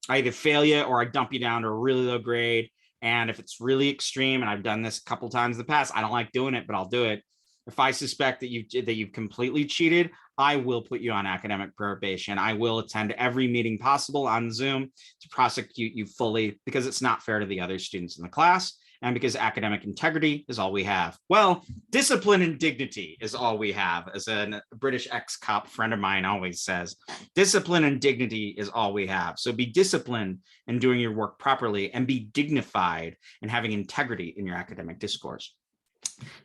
I either fail you or I dump you down to a really low grade, and if it's really extreme, and I've done this a couple times in the past, I don't like doing it, but I'll do it. If I suspect that you've completely cheated, I will put you on academic probation. I will attend every meeting possible on Zoom to prosecute you fully, because it's not fair to the other students in the class, and because academic integrity is all we have. Well, discipline and dignity is all we have, as a British ex-cop friend of mine always says. Discipline and dignity is all we have. So be disciplined in doing your work properly, and be dignified in having integrity in your academic discourse.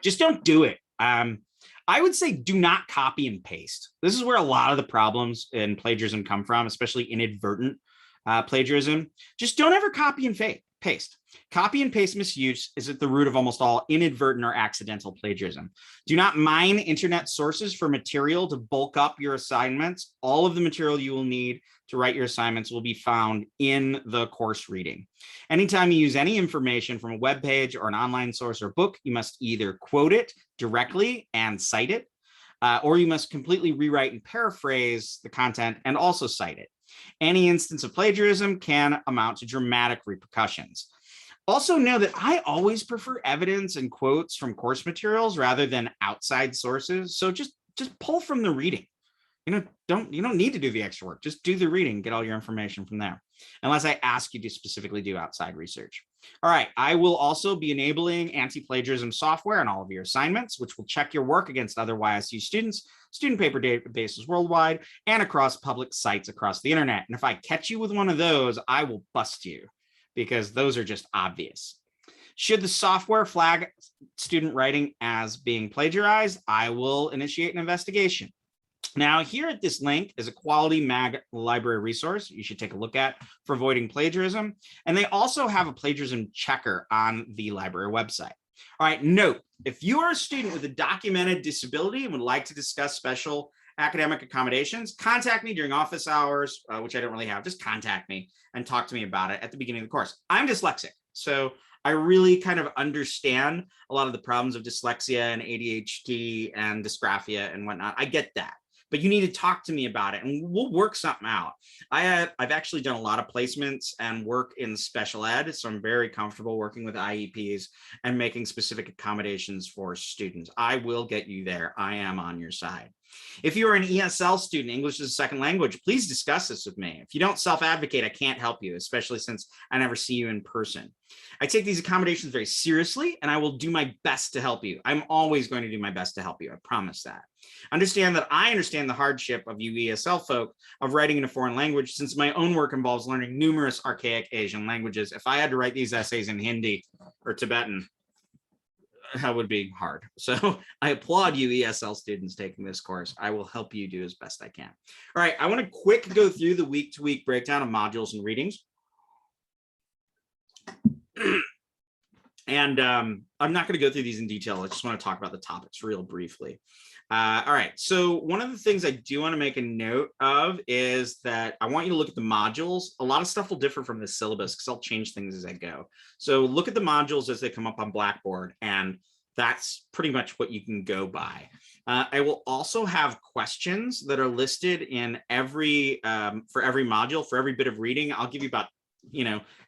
Just don't do it. I would say do not copy and paste. This is where a lot of the problems in plagiarism come from, especially inadvertent plagiarism. Just don't ever copy and paste. Copy and paste misuse is at the root of almost all inadvertent or accidental plagiarism. Do not mine internet sources for material to bulk up your assignments. All of the material you will need to write your assignments will be found in the course reading. Anytime you use any information from a web page or an online source or book, you must either quote it directly and cite it, or you must completely rewrite and paraphrase the content and also cite it. Any instance of plagiarism can amount to dramatic repercussions. Also know that I always prefer evidence and quotes from course materials rather than outside sources. So just pull from the reading. You don't need to do the extra work. Just do the reading, get all your information from there, unless I ask you to specifically do outside research. All right, I will also be enabling anti-plagiarism software on all of your assignments, which will check your work against other YSU students, student paper databases worldwide, and across public sites across the internet. And if I catch you with one of those, I will bust you, because those are just obvious. Should the software flag student writing as being plagiarized, I will initiate an investigation. Now, here at this link is a quality mag library resource you should take a look at for avoiding plagiarism. And they also have a plagiarism checker on the library website. All right, note, if you are a student with a documented disability and would like to discuss special academic accommodations, contact me during office hours, which I don't really have. Just contact me and talk to me about it at the beginning of the course. I'm dyslexic, so I really kind of understand a lot of the problems of dyslexia and ADHD and dysgraphia and whatnot. I get that. but you need to talk to me about it and we'll work something out. I've actually done a lot of placements and work in special ed, so I'm very comfortable working with IEPs and making specific accommodations for students. I will get you there. I am on your side. If you are an ESL student, English as a second language, please discuss this with me. If you don't self-advocate, I can't help you, especially since I never see you in person. I take these accommodations very seriously, and I will do my best to help you. I'm always going to do my best to help you. I promise that. Understand that I understand the hardship of you ESL folk of writing in a foreign language, since my own work involves learning numerous archaic Asian languages. If I had to write these essays in Hindi or Tibetan, that would be hard. So I applaud you ESL students taking this course. I will help you do as best I can. All right, I want to quick go through the week-to-week breakdown of modules and readings. And I'm not going to go through these in detail. I just want to talk about the topics real briefly. All right, so one of the things I do want to make a note of is that I want you to look at the modules. A lot of stuff will differ from the syllabus because I'll change things as I go. So look at the modules as they come up on Blackboard, and that's pretty much what you can go by. I will also have questions that are listed in every for every module, for every bit of reading. I'll give you about,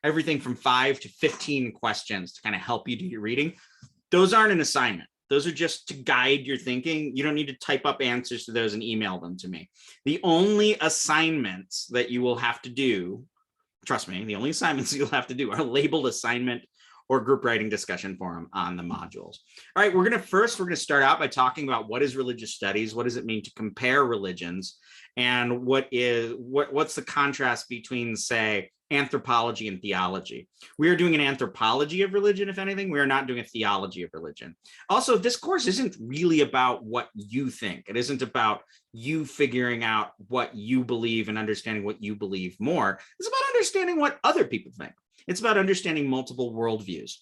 everything from 5 to 15 questions to kind of help you do your reading. Those aren't an assignment. Those are just to guide your thinking. You don't need to type up answers to those and email them to me. The only assignments that you will have to do, trust me, the only assignments you'll have to do are labeled assignment or group writing discussion forum on the modules. All right, we're going to start out by talking about what is religious studies, what does it mean to compare religions, and what's the contrast between, say, anthropology and theology. We are doing an anthropology of religion, if anything. We are not doing a theology of religion. Also, this course isn't really about what you think. It isn't about you figuring out what you believe and understanding what you believe more. It's about understanding what other people think. It's about understanding multiple worldviews.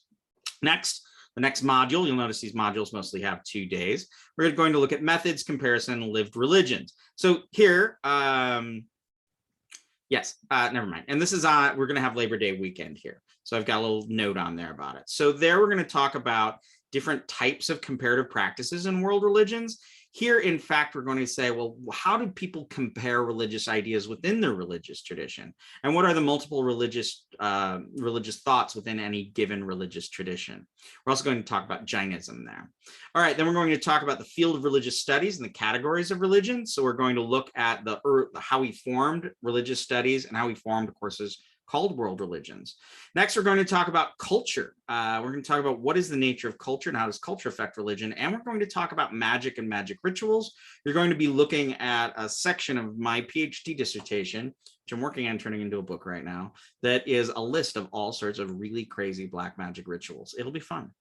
Next, the next module, you'll notice these modules mostly have 2 days. We're going to look at methods, comparison, and lived religions. So here, never mind. And this is we're going to have Labor Day weekend here. So I've got a little note on there about it. So there we're going to talk about different types of comparative practices in world religions. Here, in fact, we're going to say, well, how do people compare religious ideas within their religious tradition? And what are the multiple religious thoughts within any given religious tradition? We're also going to talk about Jainism there. All right, then we're going to talk about the field of religious studies and the categories of religion. So we're going to look at how we formed religious studies and how we formed courses called world religions. Next, we're going to talk about culture. We're going to talk about what is the nature of culture and how does culture affect religion. And we're going to talk about magic and magic rituals. You're going to be looking at a section of my PhD dissertation, which I'm working on turning into a book right now, that is a list of all sorts of really crazy black magic rituals. It'll be fun.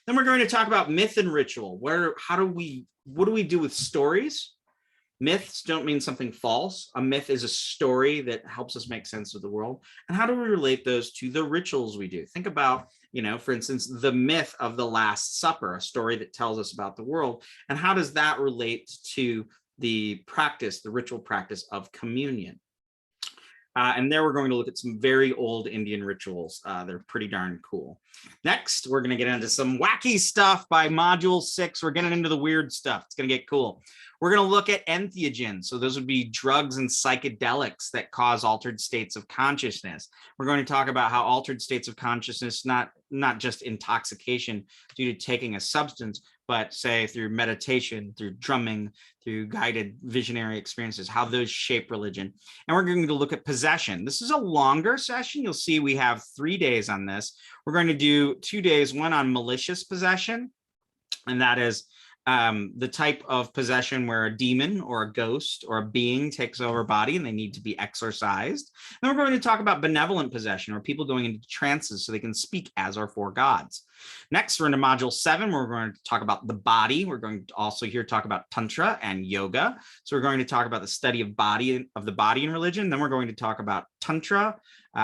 Then we're going to talk about myth and ritual. What do we do with stories? Myths don't mean something false. A myth is a story that helps us make sense of the world. And how do we relate those to the rituals we do? Think about, for instance, the myth of the Last Supper, a story that tells us about the world. And how does that relate to the ritual practice of communion? And there we're going to look at some very old Indian rituals. They're pretty darn cool. Next, we're going to get into some wacky stuff by Module 6. We're getting into the weird stuff. It's going to get cool. We're going to look at entheogens. So those would be drugs and psychedelics that cause altered states of consciousness. We're going to talk about how altered states of consciousness, not just intoxication due to taking a substance, but say through meditation, through drumming, through guided visionary experiences, how those shape religion. And we're going to look at possession. This is a longer session. You'll see we have 3 days on this. We're going to do 2 days, one on malicious possession, and that is the type of possession where a demon or a ghost or a being takes over a body and they need to be exorcised. Then we're going to talk about benevolent possession, or people going into trances so they can speak as or for gods. Next, we're into Module 7. We're going to talk about the body. We're going to also here talk about Tantra and yoga. So we're going to talk about the study of the body in religion. Then we're going to talk about Tantra,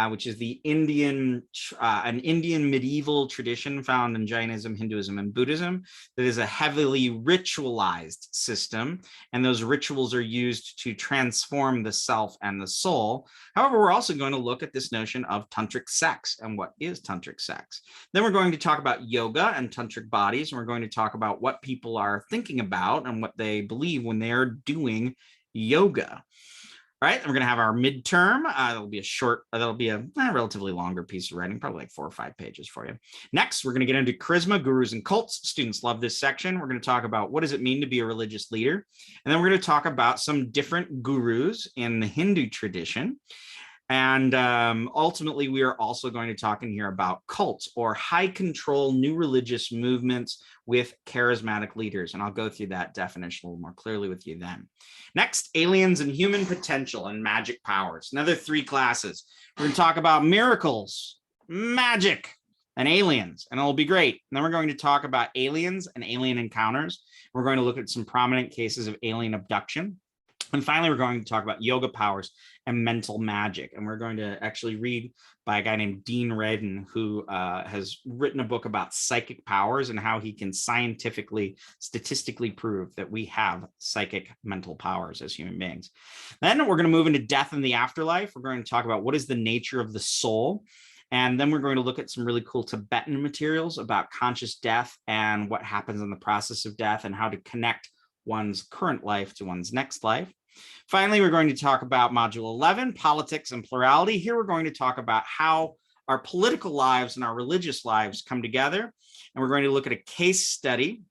which is an Indian medieval tradition found in Jainism, Hinduism, and Buddhism that is a heavily ritualized system. And those rituals are used to transform the self and the soul. However, we're also going to look at this notion of tantric sex and what is tantric sex. Then we're going to talk about yoga and tantric bodies. And we're going to talk about what people are thinking about and what they believe when they are doing yoga. All right, and we're going to have our midterm. That'll be a relatively longer piece of writing, probably like 4 or 5 pages for you. Next, we're going to get into charisma, gurus, and cults. Students love this section. We're going to talk about what does it mean to be a religious leader. And then we're going to talk about some different gurus in the Hindu tradition. And ultimately, we are also going to talk in here about cults or high control new religious movements with charismatic leaders. And I'll go through that definition a little more clearly with you then. Next, aliens and human potential and magic powers. Another 3 classes. We're going to talk about miracles, magic, and aliens, and it'll be great. And then we're going to talk about aliens and alien encounters. We're going to look at some prominent cases of alien abduction. And finally, we're going to talk about yoga powers and mental magic. And we're going to actually read by a guy named Dean Radin, who has written a book about psychic powers and how he can scientifically, statistically prove that we have psychic mental powers as human beings. Then we're going to move into death and the afterlife. We're going to talk about what is the nature of the soul. And then we're going to look at some really cool Tibetan materials about conscious death and what happens in the process of death and how to connect one's current life to one's next life. Finally, we're going to talk about Module 11, politics and plurality. Here, we're going to talk about how our political lives and our religious lives come together. And we're going to look at a case study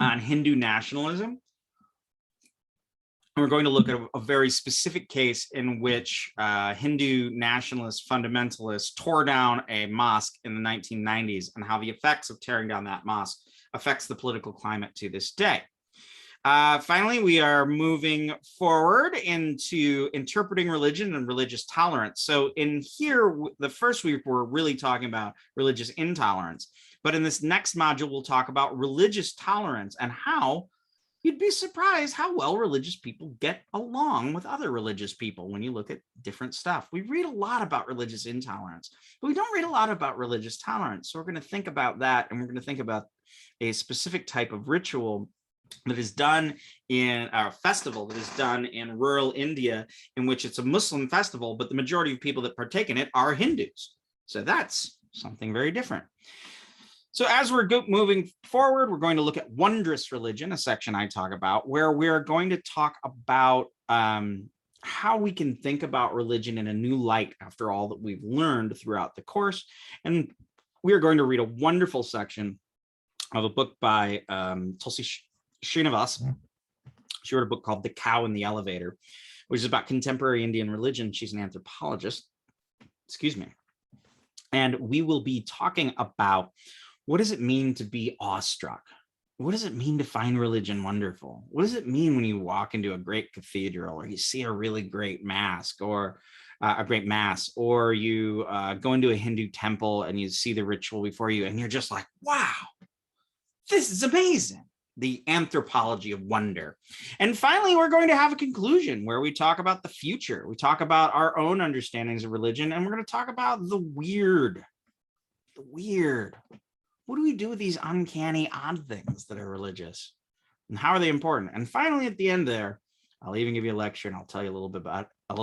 on Hindu nationalism. And we're going to look at a very specific case in which Hindu nationalist fundamentalists tore down a mosque in the 1990s and how the effects of tearing down that mosque affects the political climate to this day. Finally, we are moving forward into interpreting religion and religious tolerance. So in here, the first week, we're really talking about religious intolerance. But in this next module, we'll talk about religious tolerance and how you'd be surprised how well religious people get along with other religious people when you look at different stuff. We read a lot about religious intolerance, but we don't read a lot about religious tolerance. So we're going to think about that, and we're going to think about a specific type of ritual that is done in a festival that is done in rural India, in which it's a Muslim festival, but the majority of people that partake in it are Hindus. So that's something very different. So as we're moving forward, we're going to look at Wondrous Religion, a section I talk about, where we're going to talk about how we can think about religion in a new light after all that we've learned throughout the course. And we are going to read a wonderful section of a book by Tulsi Srinivas. She wrote a book called The Cow in the Elevator, which is about contemporary Indian religion. She's an anthropologist, excuse me. And we will be talking about what does it mean to be awestruck? What does it mean to find religion wonderful? What does it mean when you walk into a great cathedral or you see a really great mask or a great mass, or you go into a Hindu temple and you see the ritual before you and you're just like, wow, this is amazing. The anthropology of wonder. And finally, we're going to have a conclusion where we talk about the future. We talk about our own understandings of religion, and we're going to talk about the weird. The weird. What do we do with these uncanny odd things that are religious? And how are they important? And finally, at the end there, I'll even give you a lecture and I'll tell you a little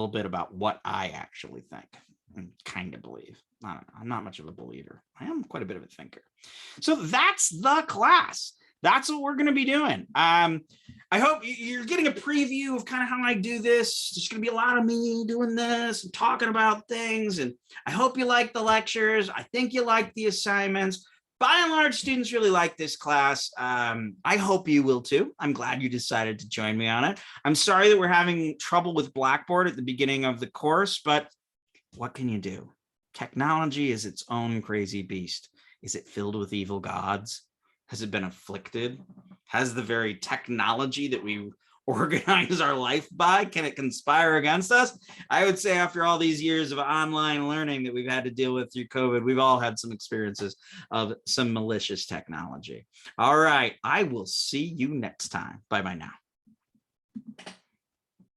bit about what I actually think and kind of believe. I don't know. I'm not much of a believer. I am quite a bit of a thinker. So that's the class. That's what we're going to be doing. I hope you're getting a preview of kind of how I do this. There's going to be a lot of me doing this and talking about things. And I hope you like the lectures. I think you like the assignments. By and large, students really like this class. I hope you will too. I'm glad you decided to join me on it. I'm sorry that we're having trouble with Blackboard at the beginning of the course, but what can you do? Technology is its own crazy beast. Is it filled with evil gods? Has it been afflicted? Has the very technology that we organize our life by, can it conspire against us? I would say after all these years of online learning that we've had to deal with through COVID, we've all had some experiences of some malicious technology. All right, I will see you next time. Bye-bye now.